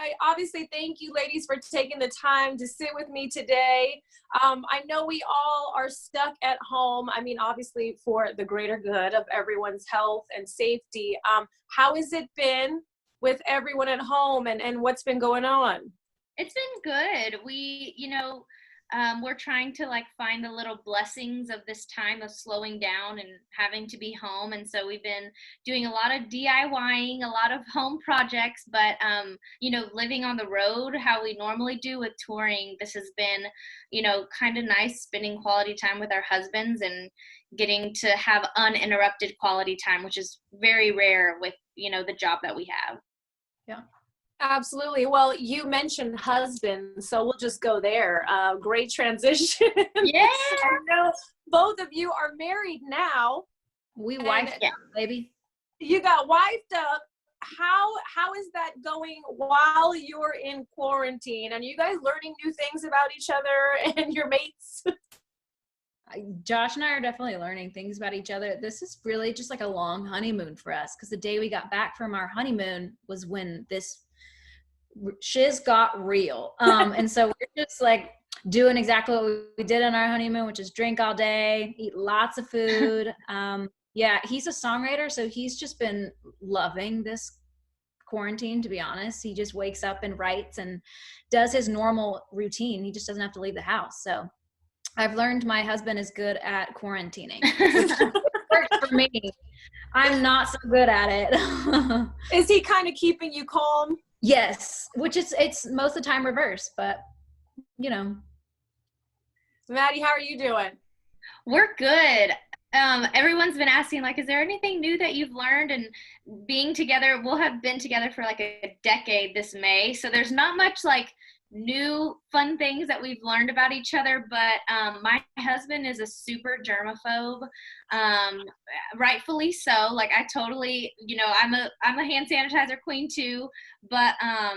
right. Obviously, thank you, ladies, for taking the time to sit with me today. I know we all are stuck at home. I mean, obviously, for the greater good of everyone's health and safety. How has it been with everyone at home, and what's been going on? It's been good. We're trying to like find the little blessings of this time of slowing down and having to be home. And so we've been doing a lot of DIYing, a lot of home projects, but, living on the road, how we normally do with touring, this has been, kind of nice spending quality time with our husbands and getting to have uninterrupted quality time, which is very rare with, the job that we have. Yeah. Absolutely. Well, you mentioned husband, so we'll just go there. Great transition. Yeah. I know both of you are married now. We wifed up, baby. You got wifed up. How is that going while you're in quarantine? And you guys learning new things about each other and your mates? Josh and I are definitely learning things about each other. This is really just like a long honeymoon for us, because the day we got back from our honeymoon was when this shiz got real. And so we're just like doing exactly what we did on our honeymoon, which is drink all day, eat lots of food. Yeah, he's a songwriter, so he's just been loving this quarantine, to be honest. He just wakes up and writes and does his normal routine. He just doesn't have to leave the house. So I've learned my husband is good at quarantining, which works for me. I'm not so good at it. Is he kind of keeping you calm? Yes, which it's most of the time reverse, but Maddie, how are you doing? We're good. Everyone's been asking, like, is there anything new that you've learned? And being together, we'll have been together for like a decade this May. So there's not much like new fun things that we've learned about each other, but my husband is a super germaphobe, rightfully so. Like, I totally, I'm a hand sanitizer queen too, but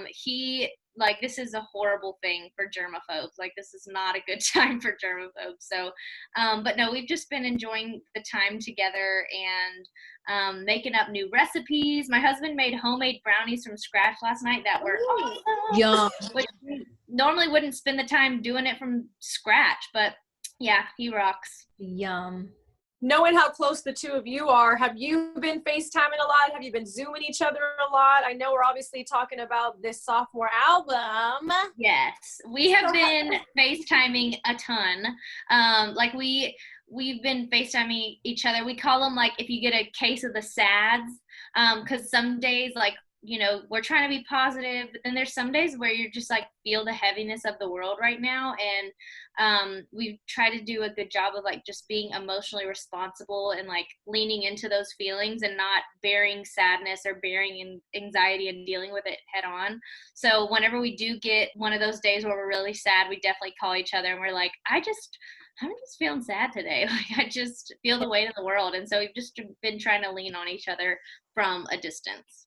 he, like, this is a horrible thing for germaphobes. Like, this is not a good time for germaphobes. So but no, we've just been enjoying the time together and making up new recipes. My husband made homemade brownies from scratch last night that were awesome. Yum. Which we normally wouldn't spend the time doing it from scratch, but yeah, he rocks. Yum. Knowing how close the two of you are, have you been FaceTiming a lot? Have you been Zooming each other a lot? I know we're obviously talking about this sophomore album. Yes, we have been FaceTiming a ton. Like we've been FaceTiming each other. We call them, like, if you get a case of the sads, because some days, like, we're trying to be positive, but then there's some days where you're just like feel the heaviness of the world right now. And we've tried to do a good job of like just being emotionally responsible and like leaning into those feelings and not bearing sadness or bearing anxiety and dealing with it head on. So whenever we do get one of those days where we're really sad, we definitely call each other and we're like, I'm just feeling sad today. Like, I just feel the weight of the world. And so we've just been trying to lean on each other from a distance.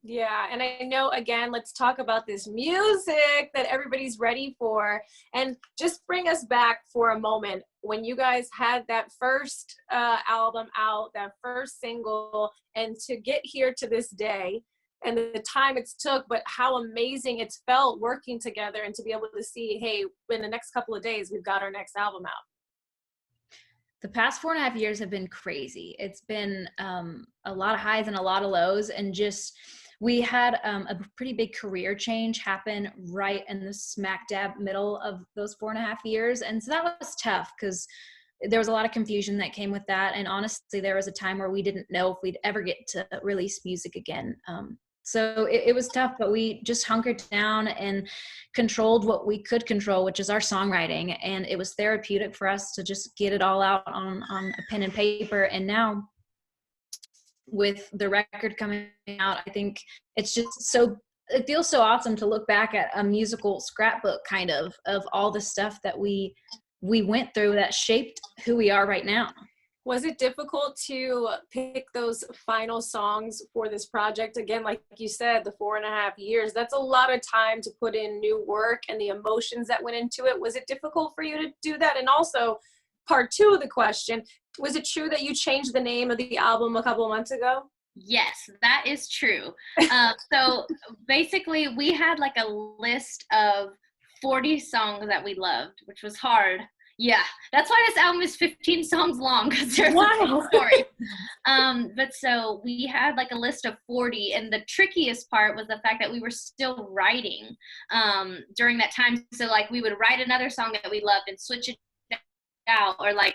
Yeah, and I know, again, let's talk about this music that everybody's ready for, and just bring us back for a moment when you guys had that first album out, that first single, and to get here to this day and the time it's took, but how amazing it's felt working together and to be able to see, hey, in the next couple of days, we've got our next album out. The past 4.5 years have been crazy. It's been a lot of highs and a lot of lows, and just we had a pretty big career change happen right in the smack dab middle of those 4.5 years. And so that was tough because there was a lot of confusion that came with that. And honestly, there was a time where we didn't know if we'd ever get to release music again. So it was tough, but we just hunkered down and controlled what we could control, which is our songwriting. And it was therapeutic for us to just get it all out on a pen and paper. And now, with the record coming out, I think it's just it feels so awesome to look back at a musical scrapbook kind of all the stuff that we went through that shaped who we are right now. Was it difficult to pick those final songs for this project? Again, like you said, the 4.5 years, that's a lot of time to put in new work and the emotions that went into it. Was it difficult for you to do that? And also, part two of the question, was it true that you changed the name of the album a couple of months ago? Yes, that is true. So basically, we had like a list of 40 songs that we loved, which was hard. Yeah, that's why this album is 15 songs long, because there's a big story. But so we had like a list of 40, and the trickiest part was the fact that we were still writing during that time. So like we would write another song that we loved and switch it out, or like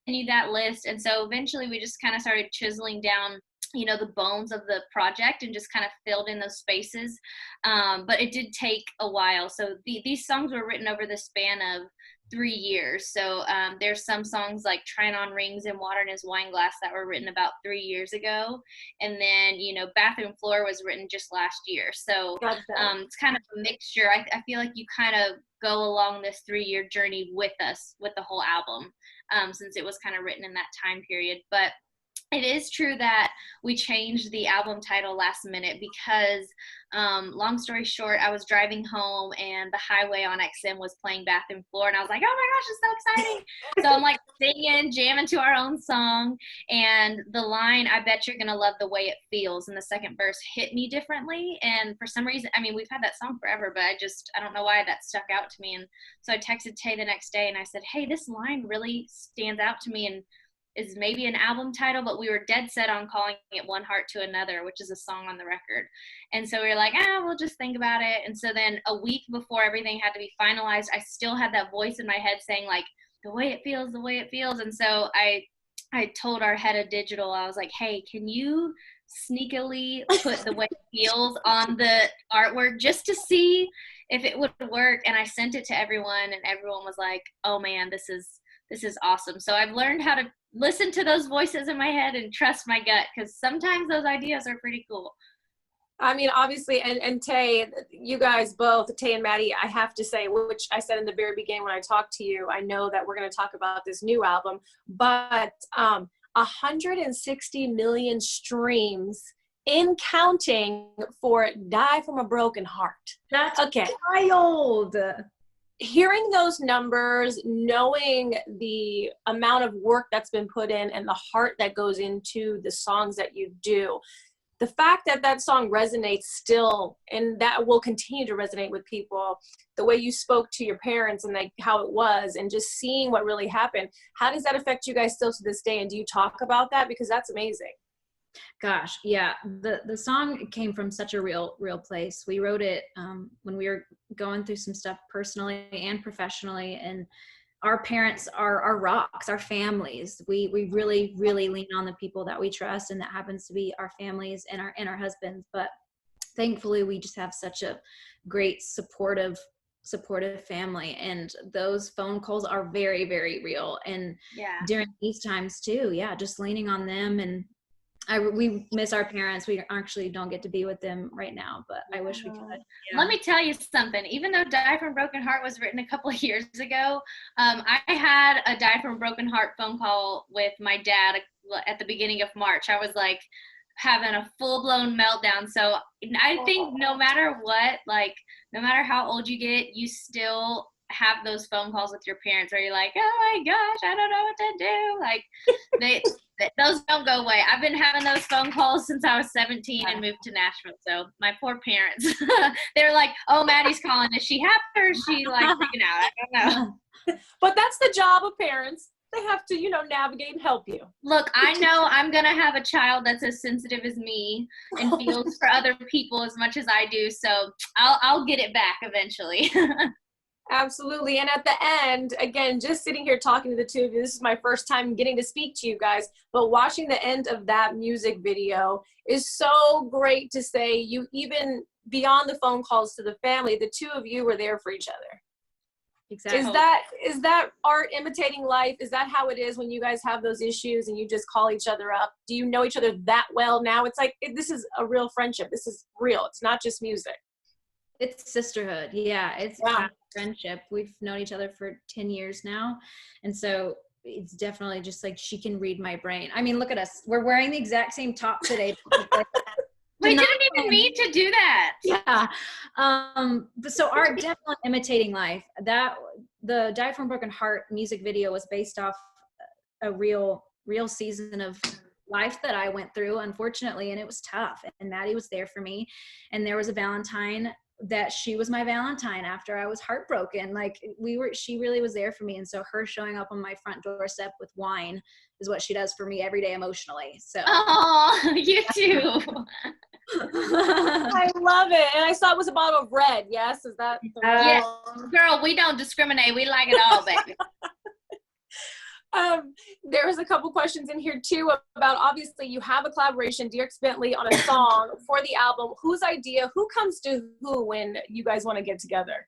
continue that list. And so eventually we just kind of started chiseling down, you know, the bones of the project and just kind of filled in those spaces. But it did take a while. So these songs were written over the span of 3 years. So there's some songs like Trying On Rings and Water in His Wine Glass that were written about 3 years ago. And then, you know, Bathroom Floor was written just last year. So it's kind of a mixture. I feel like you kind of go along this 3-year journey with us with the whole album, since it was kind of written in that time period. But it is true that we changed the album title last minute because, long story short, I was driving home and the highway on XM was playing Bathroom Floor, and I was like, oh my gosh, it's so exciting. So I'm like singing, jamming to our own song, and the line, I bet you're gonna love the way it feels, in the second verse hit me differently. And for some reason, I mean, we've had that song forever, but I don't know why that stuck out to me. And so I texted Tay the next day and I said, hey, this line really stands out to me and is maybe an album title, but we were dead set on calling it One Heart to Another, which is a song on the record. And so we were like, we'll just think about it. And so then a week before everything had to be finalized, I still had that voice in my head saying like, the way it feels, the way it feels. And so I told our head of digital, I was like, hey, can you sneakily put the way it feels on the artwork just to see if it would work? And I sent it to everyone, and everyone was like, oh man, this is awesome. So I've learned how to listen to those voices in my head and trust my gut, because sometimes those ideas are pretty cool. I mean, obviously, and Tay, you guys both, Tay and Maddie, I have to say, which I said in the very beginning when I talked to you, I know that we're going to talk about this new album, but 160 million streams in counting for Die From a Broken Heart. That's okay. Wild. Hearing those numbers, knowing the amount of work that's been put in and the heart that goes into the songs that you do, the fact that that song resonates still, and that will continue to resonate with people, the way you spoke to your parents and like how it was, and just seeing what really happened, how does that affect you guys still to this day? And do you talk about that? Because that's amazing. Gosh, yeah. The song came from such a real place. We wrote it when we were going through some stuff personally and professionally, and our parents are our rocks, our families. We really lean on the people that we trust, and that happens to be our families and our husbands. But thankfully, we just have such a great supportive family, and those phone calls are very, very real. And during these times too, just leaning on them. And we miss our parents. We actually don't get to be with them right now, but I wish we could. Yeah. Let me tell you something. Even though Die From a Broken Heart was written a couple of years ago, I had a Die From a Broken Heart phone call with my dad at the beginning of March. I was like having a full-blown meltdown. So I think no matter what, like no matter how old you get, you still have those phone calls with your parents where you're like, oh my gosh, I don't know what to do. Like those don't go away. I've been having those phone calls since I was 17 and moved to Nashville. So my poor parents, they're like, oh, Maddie's calling. Is she happy or is she like freaking out? I don't know. But that's the job of parents. They have to, navigate and help you. Look, I know I'm going to have a child that's as sensitive as me and feels for other people as much as I do. So I'll get it back eventually. Absolutely. And at the end, again, just sitting here talking to the two of you, this is my first time getting to speak to you guys, but watching the end of that music video is so great to say. You even beyond the phone calls to the family, the two of you were there for each other. Exactly. Is that art imitating life? Is that how it is when you guys have those issues and you just call each other up? Do you know each other that well now? It's like, this is a real friendship. This is real. It's not just music. It's sisterhood. Yeah, it's friendship. We've known each other for 10 years now. And so it's definitely just like she can read my brain. I mean, look at us. We're wearing the exact same top today. We didn't even mean to do that. Yeah. So art definitely imitating life. That the Die From a Broken Heart music video was based off a real season of life that I went through, unfortunately, and it was tough. And Maddie was there for me. And there was a Valentine that she was my Valentine after I was heartbroken. Like she really was there for me. And so her showing up on my front doorstep with wine is what she does for me every day emotionally. So. Oh, you too. I love it. And I saw it was a bottle of red. Yes, is that the Yes, one? girl, we don't discriminate. We like it all, baby. There was a couple questions in here too about, obviously you have a collaboration, Dierks Bentley, on a song for the album. Whose idea, who comes to who when you guys want to get together?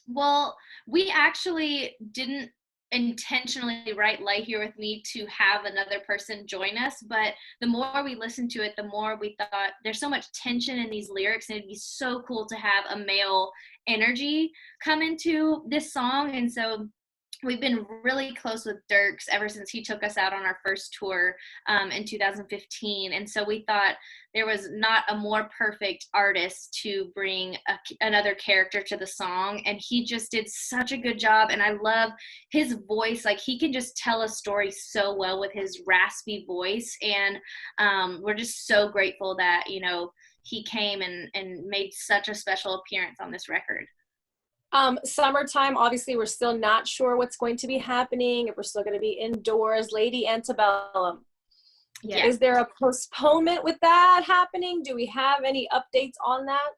Well, we actually didn't intentionally write Light Here With Me to have another person join us, but the more we listened to it, the more we thought there's so much tension in these lyrics, and it'd be so cool to have a male energy come into this song. And so we've been really close with Dierks ever since he took us out on our first tour in 2015. And so we thought there was not a more perfect artist to bring another character to the song. And he just did such a good job. And I love his voice. Like, he can just tell a story so well with his raspy voice. And we're just so grateful that, you know, he came and made such a special appearance on this record. Summertime, obviously we're still not sure what's going to be happening, if we're still going to be indoors. Lady Antebellum. Yeah. Is there a postponement with that happening? Do we have any updates on that?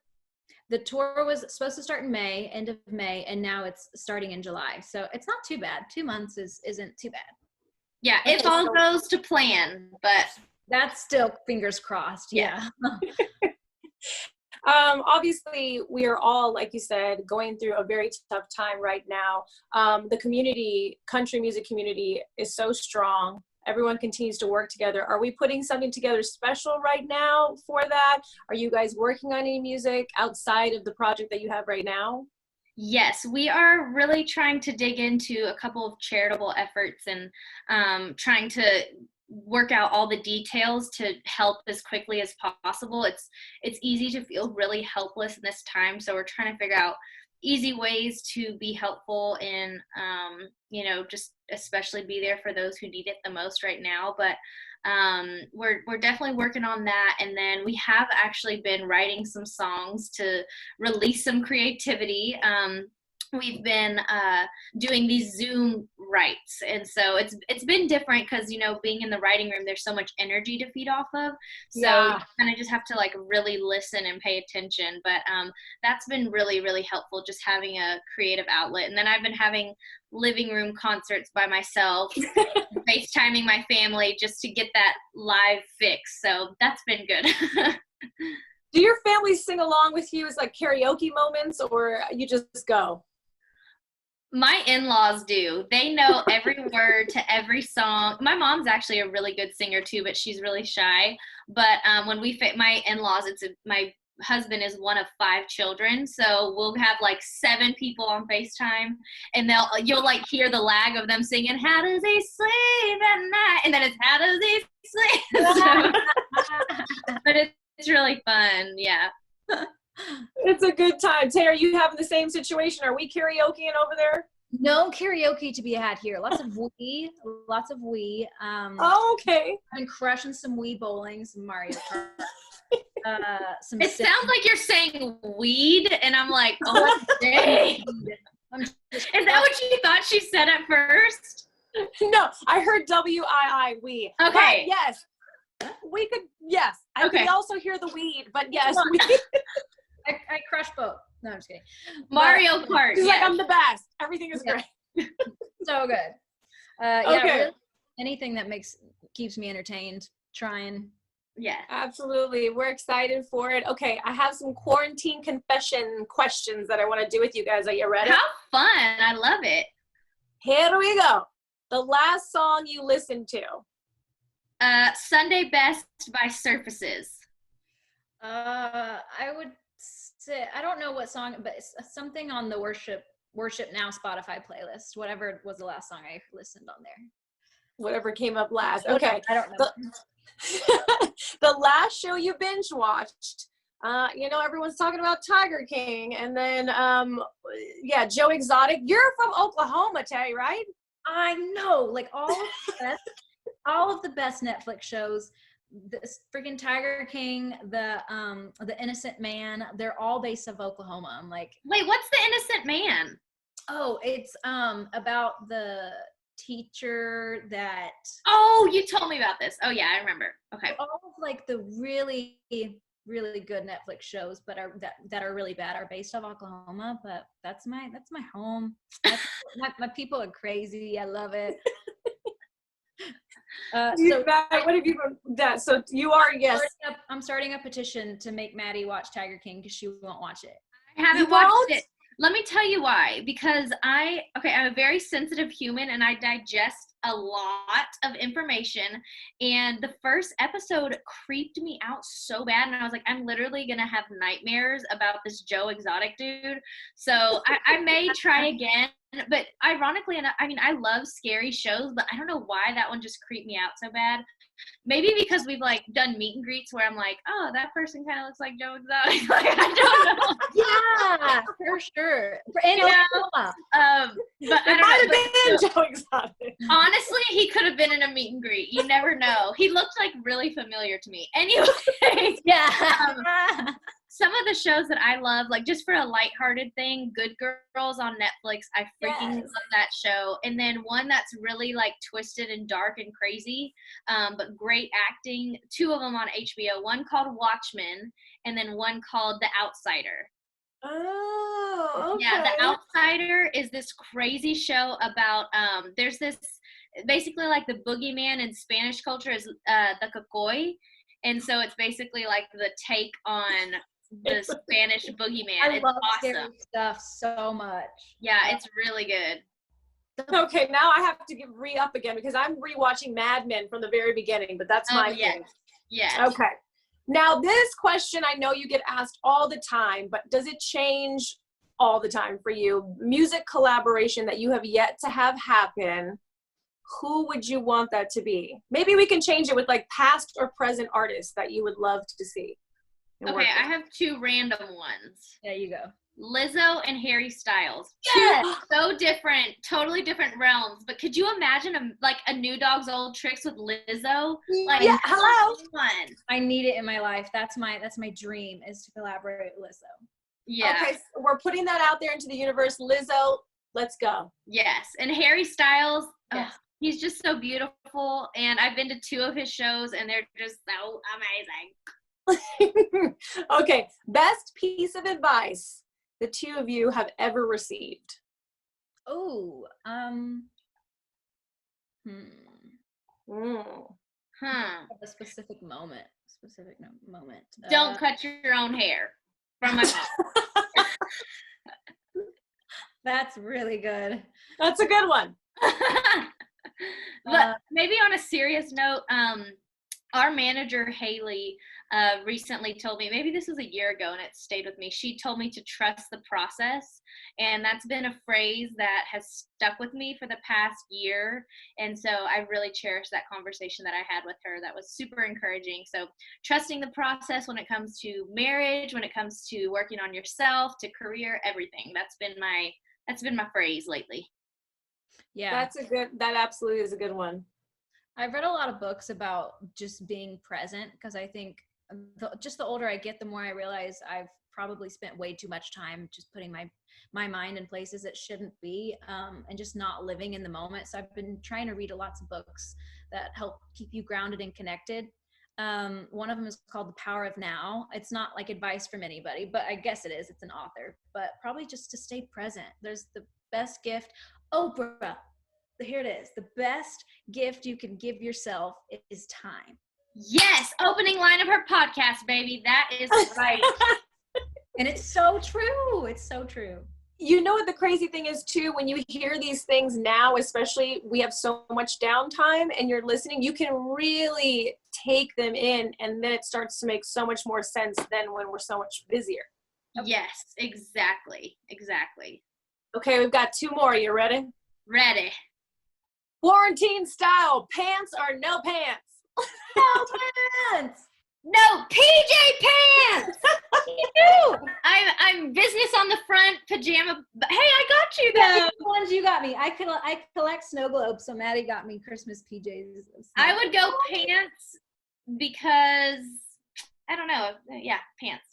The tour was supposed to start in May, end of May, and now it's starting in July. So it's not too bad. 2 months isn't too bad. Yeah, if all goes to plan, but that's still fingers crossed. Yeah. Obviously, we are all, like you said, going through a very tough time right now. The community, country music community, is so strong. Everyone continues to work together. Are we putting something together special right now for that? Are you guys working on any music outside of the project that you have right now? Yes, we are really trying to dig into a couple of charitable efforts and trying to work out all the details to help as quickly as possible. It's easy to feel really helpless in this time, so we're trying to figure out easy ways to be helpful and you know, just especially be there for those who need it the most right now. But we're definitely working on that. And then we have actually been writing some songs to release some creativity. We've been doing these Zoom writes, and so it's been different because, you know, being in the writing room, there's so much energy to feed off of, so you kind of just have to like really listen and pay attention. But that's been really, really helpful, just having a creative outlet. And then I've been having living room concerts by myself, FaceTiming my family just to get that live fix, so that's been good. Do your family sing along with you as like karaoke moments, or you just go? My in-laws do. They know every word to every song. My mom's actually a really good singer too, but she's really shy. But when we fit my in-laws, my husband is one of 5 children, so we'll have like 7 people on FaceTime, and you'll like hear the lag of them singing "How does he sleep at night?" and then it's "How does he sleep?" But it's really fun, yeah. It's a good time. Tae, are you having the same situation? Are we karaokeing over there? No karaoke to be had here. Lots of Wii. Oh, okay. I've been crushing some Wii bowling, some Mario Kart. It sounds like you're saying weed, and I'm like, oh, dang. Is that what you thought she said at first? No, I heard W-I-I, we. Okay. But yes. We could, yes. I Okay. could also hear the weed, but yes. I crush both. No, I'm just kidding. Mario Kart. She's yes. like, I'm the best. Everything is great. So good. Yeah, Okay. really, anything that keeps me entertained, trying. Yeah. Absolutely. We're excited for it. Okay, I have some quarantine confession questions that I want to do with you guys. Are you ready? How fun. I love it. Here we go. The last song you listened to. Sunday Best by Surfaces. I would say, I don't know what song, but it's something on the Worship Now Spotify playlist. Whatever was the last song I listened on there. Whatever came up last. Okay. I don't know. The last show you binge watched. You know, everyone's talking about Tiger King, and then Joe Exotic. You're from Oklahoma, Tae, right? I know, like all of the best Netflix shows. this freaking Tiger King, the Innocent Man, they're all based off Oklahoma. I'm like, wait, what's The Innocent Man? oh, it's about the teacher that. Oh, you told me about this. Oh yeah, I remember. Okay. All of like the really good Netflix shows, but that are really bad are based off Oklahoma. But that's my home. My people are crazy. I love it. What have you done? So you are, yes. I'm starting a petition to make Maddie watch Tiger King because she won't watch it. I haven't watched it. Let me tell you why. Because I'm a very sensitive human and I digest a lot of information. And the first episode creeped me out so bad. And I was like, I'm literally going to have nightmares about this Joe Exotic dude. So I may try again. But ironically enough, I mean, I love scary shows, but I don't know why that one just creeped me out so bad. Maybe because we've like done meet and greets where I'm like, oh, that person kind of looks like Joe Exotic. Like, I don't know. Yeah, for sure. And but I don't know. Joe Exotic. Honestly, he could have been in a meet and greet. You never know. He looked like really familiar to me. Anyway, yeah. Some of the shows that I love, like just for a lighthearted thing, Good Girls on Netflix. I freaking love that show. And then one that's really like twisted and dark and crazy, but great acting. 2 of them on HBO. One called Watchmen, and then one called The Outsider. Oh, okay. Yeah, The Outsider is this crazy show about there's this basically like the boogeyman in Spanish culture is the Cocoy, and so it's basically like the take on the Spanish boogeyman. I it's love awesome. scary stuff so much. Yeah, it's really good. Okay, now I have to re-up again because I'm rewatching Mad Men from the very beginning, but that's my thing. Yeah. Okay. Now this question I know you get asked all the time, but does it change all the time for you? Music collaboration that you have yet to have happen, who would you want that to be? Maybe we can change it with like past or present artists that you would love to see. Okay, I have 2 random ones. There you go. Lizzo and Harry Styles. Yes. So different, totally different realms. But could you imagine a New Dog's Old Tricks with Lizzo? Like, yeah, hello. Fun. I need it in my life. That's my dream, is to collaborate with Lizzo. Yeah. Okay, so we're putting that out there into the universe. Lizzo, let's go. Yes, and Harry Styles. Yes. He's just so beautiful, and I've been to 2 of his shows, and they're just so amazing. Okay, best piece of advice the 2 of you have ever received. Oh, a specific moment. Don't cut your own hair from my mom. That's really good. That's a good one. But maybe on a serious note, our manager Haley recently told me, maybe this was a year ago and it stayed with me, she told me to trust the process, and that's been a phrase that has stuck with me for the past year. And so I really cherish that conversation that I had with her. That was super encouraging. So trusting the process when it comes to marriage, when it comes to working on yourself, to career, everything. That's been my phrase lately. Yeah, that absolutely is a good one. I've read a lot of books about just being present, because I think just the older I get, the more I realize I've probably spent way too much time just putting my mind in places it shouldn't be, and just not living in the moment. So I've been trying to read lots of books that help keep you grounded and connected. One of them is called The Power of Now. It's not like advice from anybody, but I guess it is. It's an author, but probably just to stay present. There's the best gift. Oprah. Here it is. The best gift you can give yourself is time. Yes. Opening line of her podcast, baby. That is right. And it's so true. It's so true. You know what the crazy thing is too, when you hear these things now, especially we have so much downtime and you're listening, you can really take them in, and then it starts to make so much more sense than when we're so much busier. Yes, exactly. Okay, we've got 2 more. You ready? Ready. Quarantine style, pants or no pants? No pants. No PJ pants. I'm business on the front, pajama. Hey, I got you though. The ones you got me. I collect snow globes, so Maddie got me Christmas PJs. I would go pants because I don't know. Yeah, pants.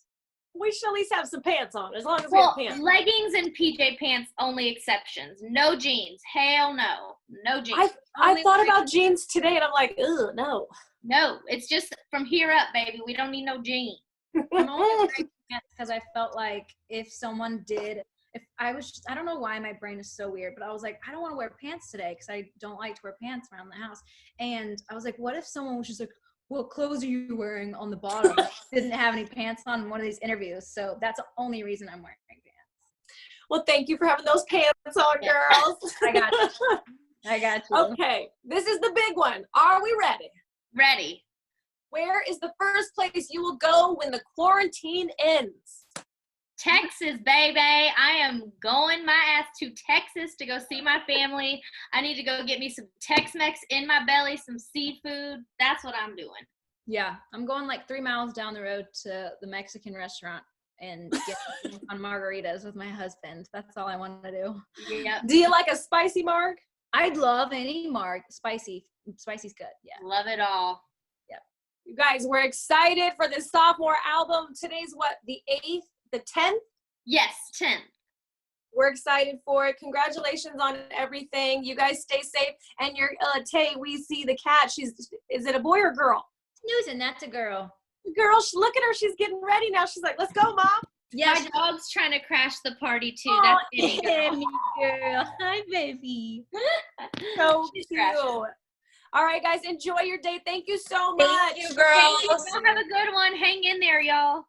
We should at least have some pants on, as long as we Well, have pants. leggings and PJ pants only exceptions. No jeans. Hell no. No jeans. I thought about jeans today, and I'm like, ugh, no. No, it's just from here up, baby. We don't need no jeans. I'm only wearing pants because I felt like if someone did, if I was just, I don't know why my brain is so weird, but I was like, I don't want to wear pants today because I don't like to wear pants around the house. And I was like, what if someone was just like, what clothes are you wearing on the bottom? Didn't have any pants on in one of these interviews. So that's the only reason I'm wearing pants. Well, thank you for having those pants on, girls. I got you. I got you. Okay, this is the big one. Are we ready? Ready. Where is the first place you will go when the quarantine ends? Texas, baby. I am going my ass to Texas to go see my family. I need to go get me some Tex-Mex in my belly, some seafood. That's what I'm doing. Yeah, I'm going like 3 miles down the road to the Mexican restaurant and get on margaritas with my husband. That's all I want to do. Yep. Do you like a spicy marg? I'd love any marg. Spicy. Spicy's good. Yeah. Love it all. You guys, we're excited for this sophomore album. Today's what, the 8th, the 10th? Yes, 10th. We're excited for it. Congratulations on everything. You guys stay safe. And your Tae, we see the cat. Is it a boy or girl? Snoozing, that's a girl. Girl, look at her. She's getting ready now. She's like, let's go, Mom. Yeah, My dog's trying to crash the party too. oh, That's Emmy, girl. Emmy girl. Hi, baby. So She's cute. crashing. All right, guys, enjoy your day. Thank you so much. Thank you, girls. Thank you. Have a good one. Hang in there, y'all.